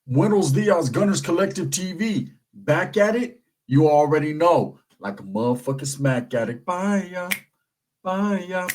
Buenos dias, Gunners Collective TV. Back at it, you already know. Like a motherfucking smack addict. Bye, bye.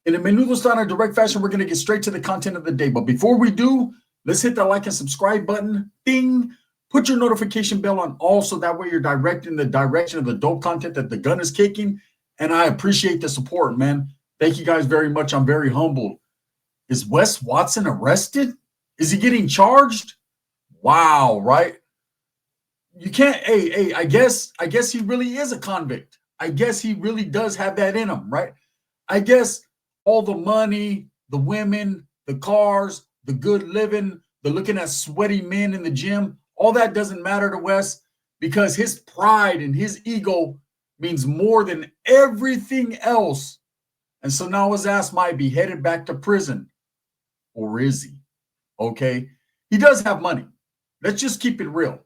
In a menudo style direct fashion, we're going to get straight to the content of the day. But before we do, let's hit that like and subscribe button. Ding. Put your notification bell on all so that way you're directing the direction of the dope content that the gun is kicking. And I appreciate the support, man. Thank you guys very much. I'm very humbled. Is Wes Watson arrested? Is he getting charged? Wow, right? You can't, hey, I guess he really is a convict. I guess he really does have that in him, right? I guess all the money, the women, the cars, the good living, the looking at sweaty men in the gym, all that doesn't matter to Wes because his pride and his ego means more than everything else. And so now his ass might be headed back to prison. Or is he? Okay. He does have money. Let's just keep it real.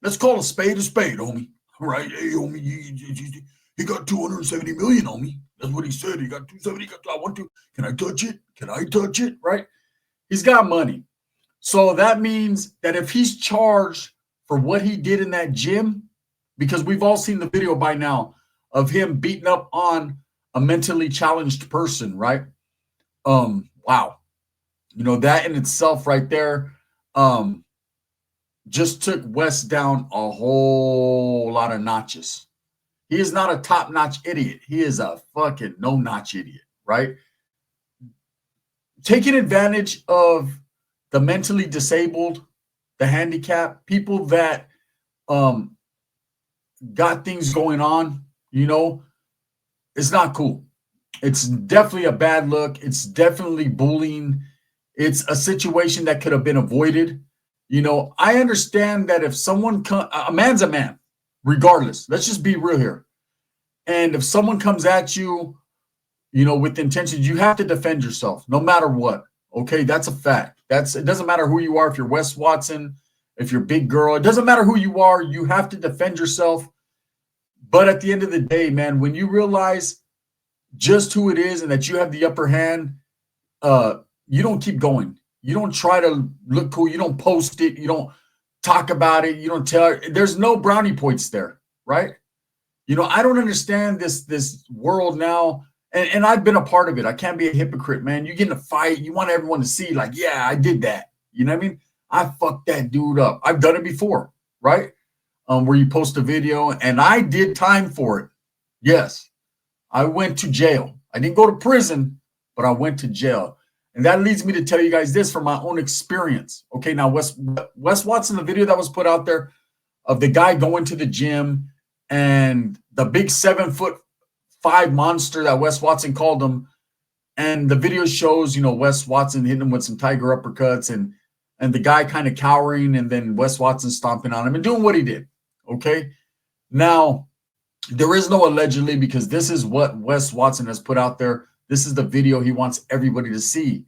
Let's call a spade, homie. All right. Hey, homie, he got 270 million, homie. That's what he said. He got 270. I want to. Can I touch it? Can I touch it? Right? He's got money. So that means that if he's charged for what he did in that gym, because we've all seen the video by now of him beating up on a mentally challenged person, right? Wow. You know, that in itself right there just took Wes down a whole lot of notches. He is not a top-notch idiot. He is a fucking no-notch idiot, right? Taking advantage of the mentally disabled, the handicapped, people that got things going on, you know, it's not cool. It's definitely a bad look. It's definitely bullying. It's a situation that could have been avoided. You know, I understand that if someone a man's a man, regardless. Let's just be real here. And if someone comes at you, you know, with intentions, you have to defend yourself no matter what. Okay, that's a fact. It doesn't matter who you are. If you're Wes Watson, if you're Big Girl, it doesn't matter who you are. You have to defend yourself. But at the end of the day, man, when you realize just who it is and that you have the upper hand, you don't keep going. You don't try to look cool. You don't post it. You don't talk about it. You don't tell. There's no brownie points there, right? You know, I don't understand this world now. And I've been a part of it. I can't be a hypocrite, man. You get in a fight. You want everyone to see, like, yeah, I did that. You know what I mean? I fucked that dude up. I've done it before, right? Where you post a video, and I did time for it. Yes, I went to jail. I didn't go to prison, but I went to jail. And that leads me to tell you guys this from my own experience. Okay, now Wes Watson, the video that was put out there of the guy going to the gym and the big 7'5" monster that Wes Watson called him. And the video shows, you know, Wes Watson hitting him with some tiger uppercuts and the guy kind of cowering and then Wes Watson stomping on him and doing what he did. Okay. Now, there is no allegedly because this is what Wes Watson has put out there. This is the video he wants everybody to see.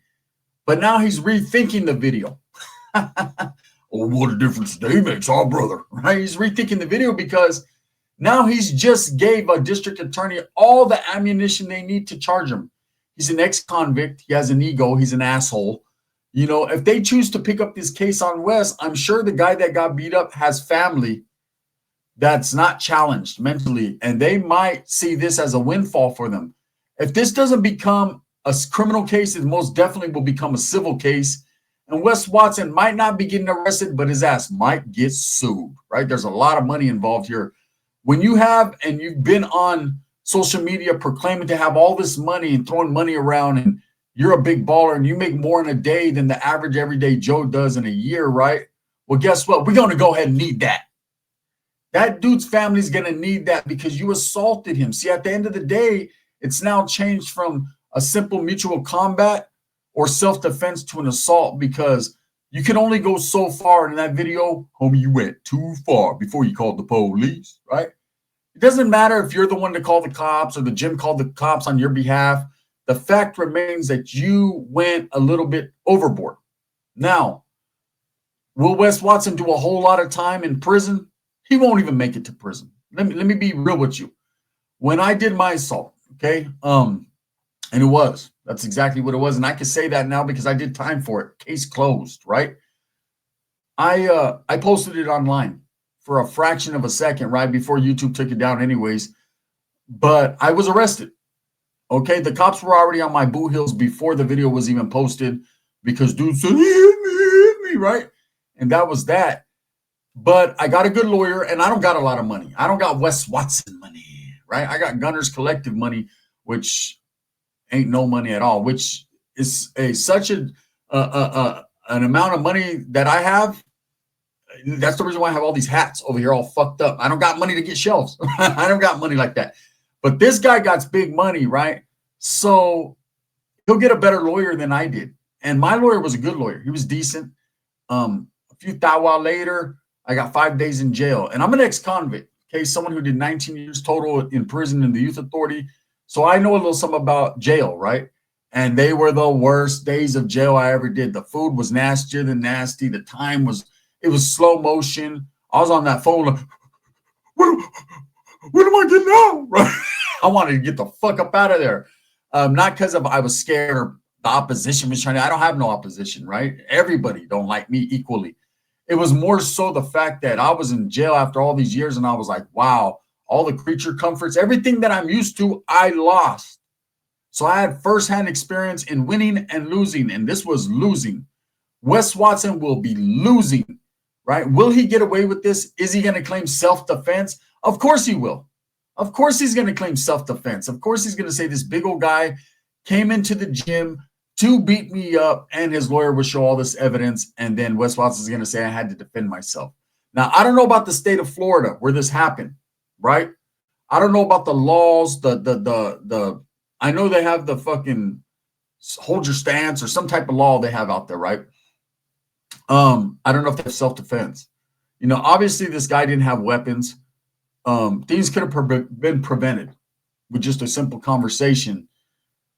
But now he's rethinking the video. Oh, what a difference day makes, our brother. Right? He's rethinking the video because now he's just gave a district attorney all the ammunition they need to charge him. He's an ex-convict. He has an ego. He's an asshole. You know, if they choose to pick up this case on Wes, I'm sure the guy that got beat up has family that's not challenged mentally, and they might see this as a windfall for them. If this doesn't become a criminal case, it most definitely will become a civil case. And Wes Watson might not be getting arrested, but his ass might get sued, right? There's a lot of money involved here. When you have, and you've been on social media proclaiming to have all this money and throwing money around, and you're a big baller and you make more in a day than the average everyday Joe does in a year, right? Well, guess what? We're going to go ahead and need that. That dude's family is going to need that because you assaulted him. See, at the end of the day, it's now changed from a simple mutual combat or self-defense to an assault because you can only go so far in that video. Homie, you went too far before you called the police, right? It doesn't matter if you're the one to call the cops or the gym called the cops on your behalf. The fact remains that you went a little bit overboard. Now, will Wes Watson do a whole lot of time in prison? He won't even make it to prison. Let me be real with you. When I did my assault, okay, and that's exactly what it was. And I can say that now because I did time for it. Case closed, right? I posted it online for a fraction of a second right before YouTube took it down anyways, but I was arrested. Okay, the cops were already on my boo heels before the video was even posted because dude said he hit me, right? And that was that. But I got a good lawyer and I don't got a lot of money. I don't got Wes Watson money, right? I got Gunner's Collective money, which ain't no money at all, which is such an amount of money that I have. That's the reason why I have all these hats over here all fucked up. I don't got money to get shelves. I don't got money like that. But this guy got big money, right? So he'll get a better lawyer than I did. And my lawyer was a good lawyer. He was decent. A few while later, I got 5 days in jail. And I'm an ex-convict, okay? Someone who did 19 years total in prison in the youth authority. So I know a little something about jail, right? And they were the worst days of jail I ever did. The food was nastier than nasty. The time was, it was slow motion. I was on that phone like, what am I getting out? Right? I wanted to get the fuck up out of there. Not because of I was scared or the opposition was trying to, I don't have no opposition, right? Everybody don't like me equally. It was more so the fact that I was in jail after all these years and I was like, wow, all the creature comforts, everything that I'm used to, I lost. So I had firsthand experience in winning and losing, and this was losing. Wes Watson will be losing, right? Will he get away with this? Is he going to claim self-defense? Of course he will. Of course he's going to claim self-defense. Of course he's going to say this big old guy came into the gym to beat me up, and his lawyer will show all this evidence, and then Wes Watson is going to say I had to defend myself. Now, I don't know about the state of Florida where this happened, right? I don't know about the laws, I know they have the fucking hold your stance or some type of law they have out there, right? I don't know if they have self-defense. You know, obviously this guy didn't have weapons. Things could have been prevented with just a simple conversation.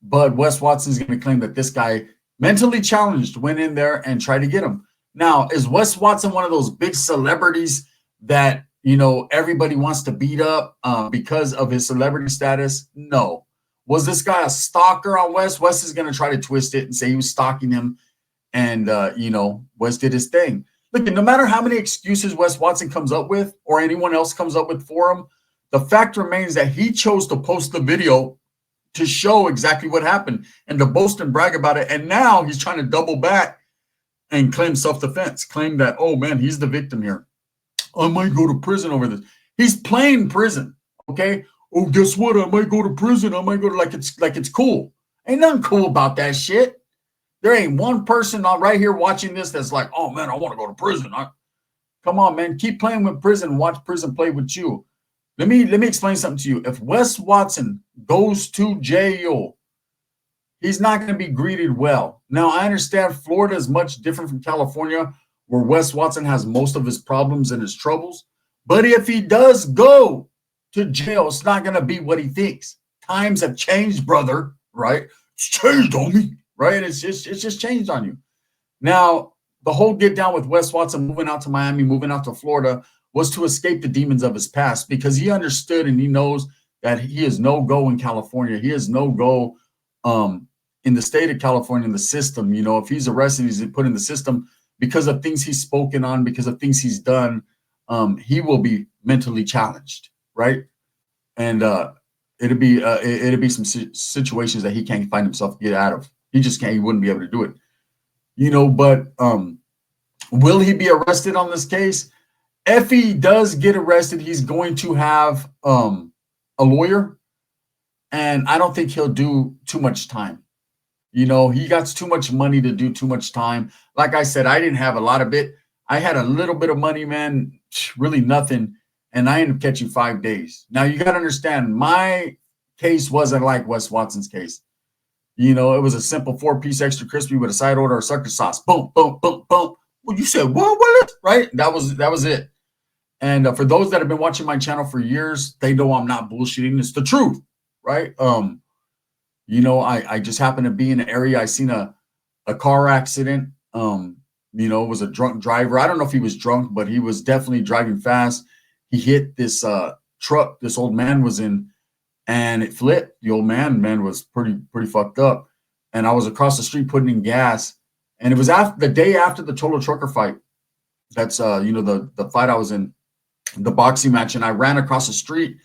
But Wes Watson is going to claim that this guy, mentally challenged, went in there and tried to get him. Now, is Wes Watson one of those big celebrities that, you know, everybody wants to beat up because of his celebrity status? No. Was this guy a stalker on Wes? Wes is going to try to twist it and say he was stalking him. And, you know, Wes did his thing. Look, no matter how many excuses Wes Watson comes up with or anyone else comes up with for him, the fact remains that he chose to post the video to show exactly what happened and to boast and brag about it. And now he's trying to double back and claim self-defense, claim that, oh, man, he's the victim here. I might go to prison over this. He's playing prison, okay? Oh, guess what? I might go to prison. I might go to like it's cool. Ain't nothing cool about that shit. There ain't one person right here watching this that's like, oh, man, I want to go to prison. Come on, man. Keep playing with prison. Watch prison play with you. Let me explain something to you. If Wes Watson goes to jail, he's not going to be greeted well. Now, I understand Florida is much different from California, where Wes Watson has most of his problems and his troubles. But if he does go to jail, it's not going to be what he thinks. Times have changed, brother, right? It's changed on me, right? It's just changed on you. Now, the whole get down with Wes Watson moving out to Miami, moving out to Florida, was to escape the demons of his past, because he understood and he knows that he is no go in California. He is no go in the state of California, in the system. You know, if he's arrested, he's put in the system because of things he's spoken on, because of things he's done. He will be mentally challenged, right? And it'd be some situations that he can't find himself get out of. He just can't. He wouldn't be able to do it, you know. But will he be arrested on this case? If he does get arrested, he's going to have a lawyer, and I don't think he'll do too much time. You know, he got too much money to do too much time. Like I said, I didn't have a lot of it. I had a little bit of money, man, really nothing, and I ended up catching 5 days. Now, you got to understand, my case wasn't like Wes Watson's case. You know, it was a simple 4-piece extra crispy with a side order of sucker sauce. Boom, boom, boom, boom. Well, you said, what, right? That was it. And for those that have been watching my channel for years, they know I'm not bullshitting. It's the truth, right? You know, I just happened to be in an area. I seen a car accident. You know, it was a drunk driver. I don't know if he was drunk, but he was definitely driving fast. He hit this truck this old man was in, and it flipped. The old man was pretty fucked up. And I was across the street putting in gas. And it was after the day after the Cholo Trucker fight. That's the fight I was in, the boxing match, and I ran across the street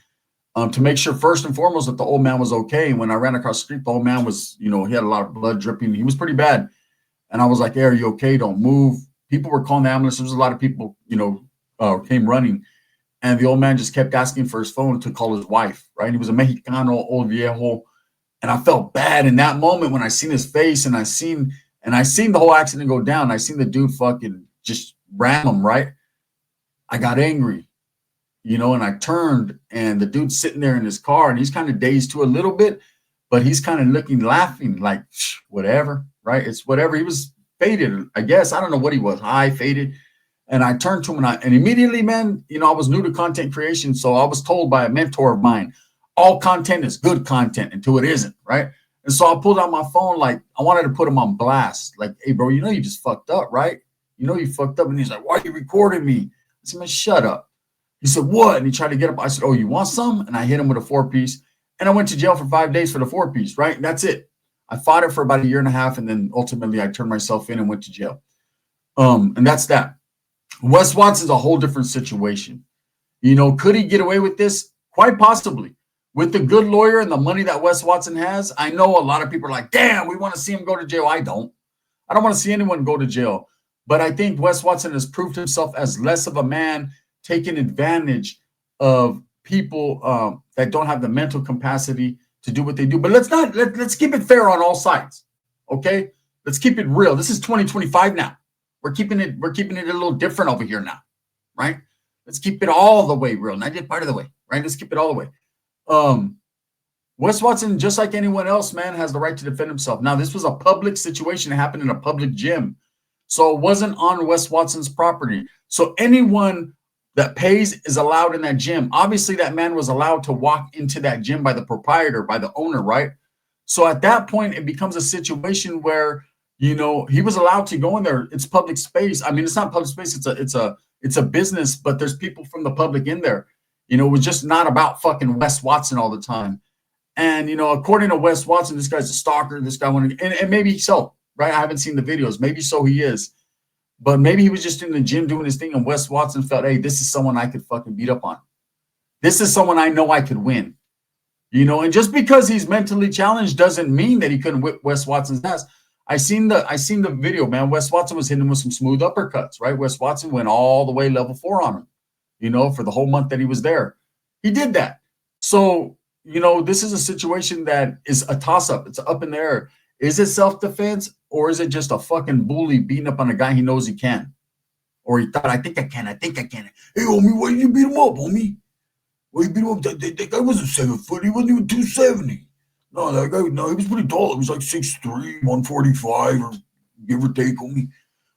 to make sure first and foremost that the old man was okay. And when I ran across the street, the old man was, he had a lot of blood dripping. He was pretty bad. And I was like, hey, are you okay? Don't move. People were calling the ambulance. There was a lot of people, came running. And the old man just kept asking for his phone to call his wife, right? He was a Mexicano, old viejo. And I felt bad in that moment when I seen his face and I seen the whole accident go down. I seen the dude fucking just ram him, right? I got angry, and I turned, and the dude's sitting there in his car, and he's kind of dazed too a little bit, but he's kind of looking, laughing, like, whatever, right? It's whatever. He was faded, I guess. I don't know what he was, high, faded. And I turned to him, and immediately, man, I was new to content creation, so I was told by a mentor of mine, all content is good content until it isn't, right? And so I pulled out my phone, like, I wanted to put him on blast. Like, hey, bro, you just fucked up, right? You fucked up. And he's like, why are you recording me? I said, man, shut up. He said, what? And he tried to get up. I said, oh, you want some? And I hit him with a 4-piece. And I went to jail for 5 days for the 4-piece, right? And that's it. I fought it for about a year and a half. And then ultimately I turned myself in and went to jail. And that's that. Wes Watson's a whole different situation. Could he get away with this? Quite possibly. With the good lawyer and the money that Wes Watson has, I know a lot of people are like, damn, we want to see him go to jail. I don't want to see anyone go to jail. But I think Wes Watson has proved himself as less of a man taking advantage of people that don't have the mental capacity to do what they do. But let's keep it fair on all sides. Okay? Let's keep it real. This is 2025 now. We're keeping it a little different over here now, right? Let's keep it all the way real, not just part of the way, right? Let's keep it all the way. Wes Watson, just like anyone else, man, has the right to defend himself. Now, this was a public situation. It happened in a public gym. So it wasn't on Wes Watson's property. So anyone that pays is allowed in that gym. Obviously, that man was allowed to walk into that gym by the proprietor, by the owner, right? So at that point, it becomes a situation where, he was allowed to go in there. It's public space. I mean, it's not public space. It's a business, but there's people from the public in there. It was just not about fucking Wes Watson all the time. And, according to Wes Watson, this guy's a stalker. This guy wanted, and maybe so, right? I haven't seen the videos. Maybe so he is. But maybe he was just in the gym doing his thing, and Wes Watson felt, hey, this is someone I could fucking beat up on. This is someone I know I could win. And just because he's mentally challenged doesn't mean that he couldn't whip Wes Watson's ass. I seen the video, man. Wes Watson was hitting him with some smooth uppercuts, right? Wes Watson went all the way level 4 on him, for the whole month that he was there. He did that. So, this is a situation that is a toss-up. It's up in the air. Is it self-defense, or is it just a fucking bully beating up on a guy he knows he can? Or he thought, I think I can. Hey, homie, why you beat him up, homie? Why you beat him up? That guy wasn't 7 foot. He wasn't even 270. No, that guy, no, he was pretty tall. He was like 6'3", 145, or give or take, homie.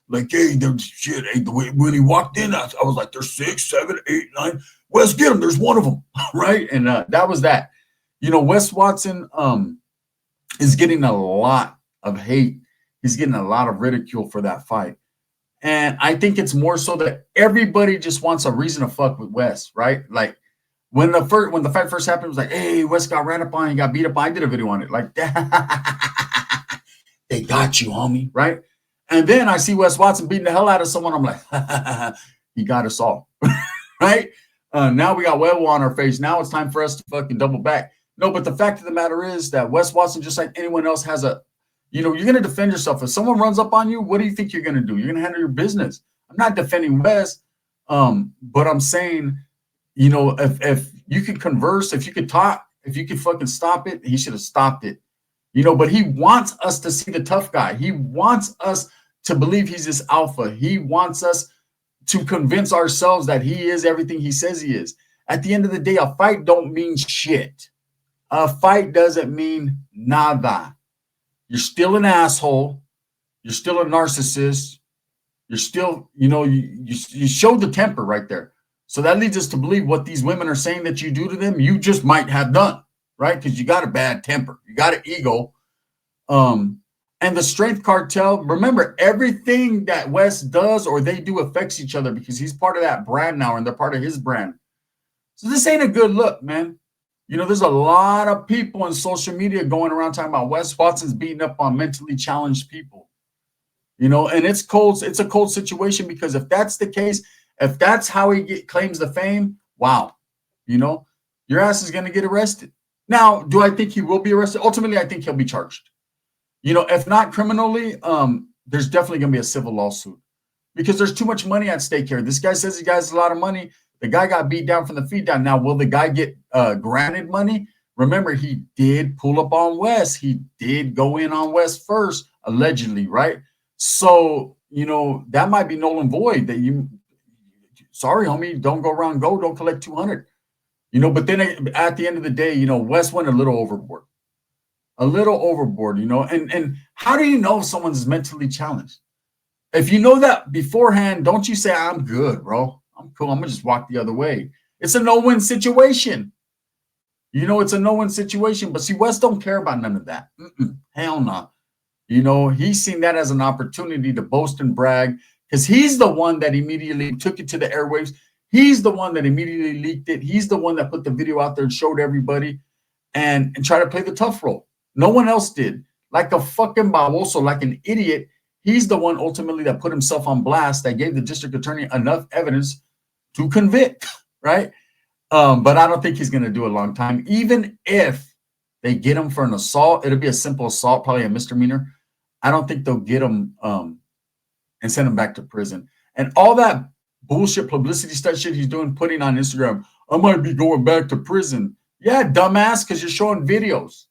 Like, hey, there's shit. Hey, when he walked in, I was like, there's 6, 7, 8, 9. Wes, get him. There's one of them, right? And that was that. Wes Watson is getting a lot of hate. He's getting a lot of ridicule for that fight. And I think it's more so that everybody just wants a reason to fuck with Wes, right? Like, when the fight first happened, it was like, hey, Wes got ran up on, he got beat up. I did a video on it. Like, they got you, homie, right? And then I see Wes Watson beating the hell out of someone. I'm like, he got us all, right? Now we got Webbo on our face. Now it's time for us to fucking double back. No, but the fact of the matter is that Wes Watson, just like anyone else, has you're going to defend yourself. If someone runs up on you, what do you think you're going to do? You're going to handle your business. I'm not defending Wes, but I'm saying, if you could converse, if you could talk, if you could fucking stop it, he should have stopped it. But he wants us to see the tough guy. He wants us to believe he's this alpha. He wants us to convince ourselves that he is everything he says he is. At the end of the day, a fight don't mean shit. A fight doesn't mean nada. You're still an asshole. You're still a narcissist. You're still, you showed the temper right there. So that leads us to believe what these women are saying that you do to them, you just might have done, right? Because you got a bad temper. You got an ego. And the strength cartel, remember, everything that Wes does or they do affects each other because he's part of that brand now and they're part of his brand. So this ain't a good look, man. There's a lot of people on social media going around talking about Wes Watson's beating up on mentally challenged people. And it's cold. It's a cold situation because if that's the case, if that's how he claims the fame, wow, you know, your ass is going to get arrested. Now, do I think he will be arrested? Ultimately, I think he'll be charged. If not criminally, there's definitely going to be a civil lawsuit because there's too much money at stake here. This guy says he has a lot of money. The guy got beat down from the feet down. Now, will the guy get granted money? Remember, he did pull up on Wes. He did go in on Wes first, allegedly, right? So, that might be null and void that sorry, homie, don't go around, don't collect 200. But then at the end of the day, Wes went a little overboard. And how do you know if someone's mentally challenged? If you know that beforehand, don't you say, I'm good, bro. I'm cool. I'm going to just walk the other way. It's a no-win situation. It's a no-win situation. But see, Wes don't care about none of that. Hell no. He's seen that as an opportunity to boast and brag because he's the one that immediately took it to the airwaves. He's the one that immediately leaked it. He's the one that put the video out there and showed everybody and tried to play the tough role. No one else did. Like a fucking baboso, like an idiot. He's the one ultimately that put himself on blast, that gave the district attorney enough evidence to convict, right? But I don't think he's going to do a long time. Even if they get him for an assault, it'll be a simple assault, probably a misdemeanor. I don't think they'll get him and send him back to prison. And all that bullshit publicity stuff shit he's doing, putting on Instagram, I might be going back to prison. Yeah, dumbass, because you're showing videos.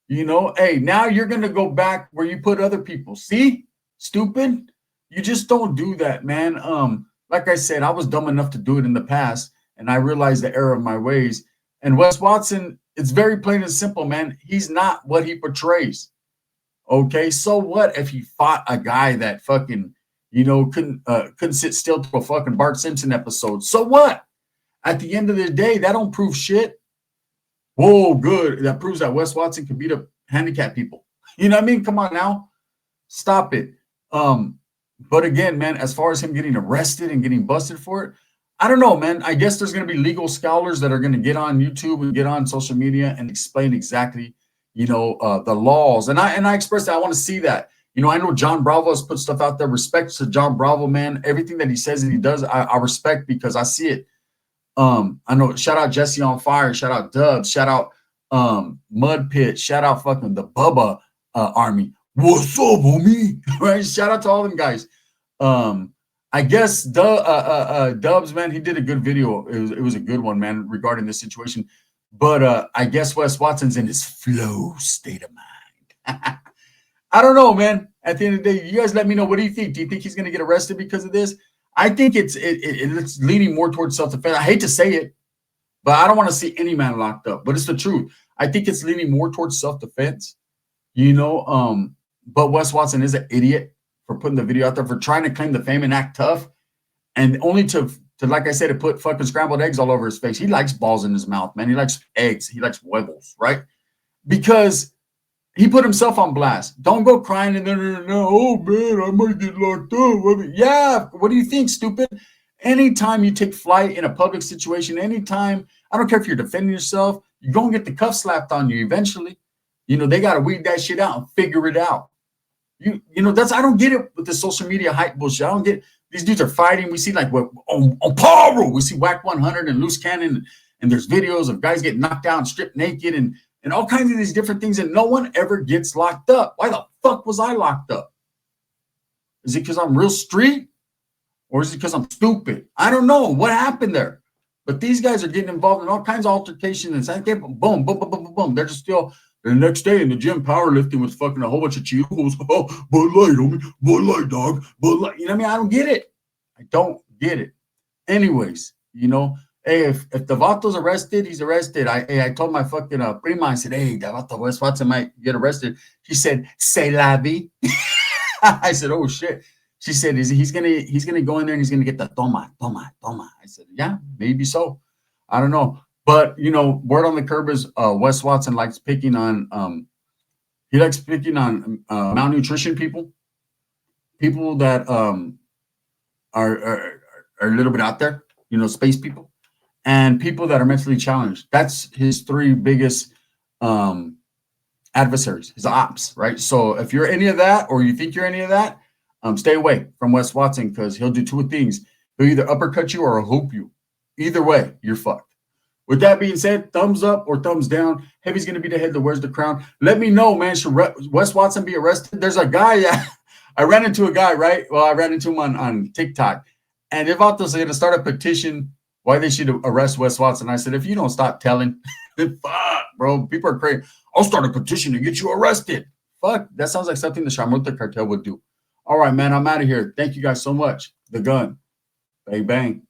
Hey, now you're going to go back where you put other people. See? Stupid. You just don't do that, man. Like I said, I was dumb enough to do it in the past, and I realized the error of my ways. And Wes Watson, it's very plain and simple, man. He's not what he portrays. Okay, so what if he fought a guy that fucking, couldn't sit still through a fucking Bart Simpson episode? So what? At the end of the day, that don't prove shit. Whoa, good. That proves that Wes Watson can beat up handicapped people. You know what I mean? Come on now. Stop it. But again, man, as far as him getting arrested and getting busted for it, I don't know, man. I guess there's going to be legal scholars that are going to get on YouTube and get on social media and explain exactly, the laws. And I expressed that. I want to see that. I know John Bravo has put stuff out there. Respect to John Bravo, man. Everything that he says and he does, I respect because I see it. I know, shout out Jesse on Fire, shout out Dubs, shout out Mud Pit, shout out fucking the Bubba Army. What's up, homie? Right? Shout out to all them guys. I guess Dubs, man, he did a good video. It was a good one, man, regarding this situation. But I guess Wes Watson's in his flow state of mind. I don't know, man. At the end of the day, you guys let me know. What do you think? Do you think he's going to get arrested because of this? I think it's leaning more towards self-defense. I hate to say it, but I don't want to see any man locked up. But it's the truth. I think it's leaning more towards self-defense, But Wes Watson is an idiot for putting the video out there, for trying to claim the fame and act tough, and only to like I said, to put fucking scrambled eggs all over his face. He likes balls in his mouth, man. He likes eggs. He likes huevos, right? Because he put himself on blast. Don't go crying and then, oh, man, I might get locked up. Yeah, what do you think, stupid? Anytime you take flight in a public situation, anytime, I don't care if you're defending yourself, you're going to get the cuff slapped on you eventually. They got to weed that shit out and figure it out. I don't get it with the social media hype bullshit. I don't get, these dudes are fighting. We see like on Power, we see Whack 100 and Loose Cannon, and there's videos of guys getting knocked down, stripped naked, and all kinds of these different things, and no one ever gets locked up. Why the fuck was I locked up? Is it because I'm real street? Or is it because I'm stupid? I don't know. What happened there? But these guys are getting involved in all kinds of altercations. And it's like, boom, boom, boom, boom, boom, boom. They're just still, the next day in the gym powerlifting with fucking a whole bunch of Cheetos. Oh, Bud Light, homie. Bud Light, dog. Bud Light. You know what I mean? I don't get it. I don't get it. Anyways, hey, if the Vato's arrested, he's arrested. I told my fucking prima, I said, hey, the Vato Wes Watson might get arrested. She said, c'est la vie. I said, oh shit. She said, he's gonna go in there and he's gonna get the toma. I said, yeah, maybe so. I don't know. But word on the curb is Wes Watson likes picking on malnutrition people that are a little bit out there, space people, and people that are mentally challenged. That's his three biggest adversaries, his ops, right? So if you're any of that, or you think you're any of that, Stay away from Wes Watson because he'll do two things. He'll either uppercut you or hoop you. Either way, you're fucked. With that being said, thumbs up or thumbs down. Heavy's going to be the head that wears the crown. Let me know, man. Should Wes Watson be arrested? There's a guy. I ran into a guy, right? Well, I ran into him on TikTok. And they're about to say to start a petition why they should arrest Wes Watson. I said, if you don't stop telling, fuck, bro. People are crazy. I'll start a petition to get you arrested. Fuck, that sounds like something the Shamrote cartel would do. All right, man, I'm out of here. Thank you guys so much. The gun. Bang, bang.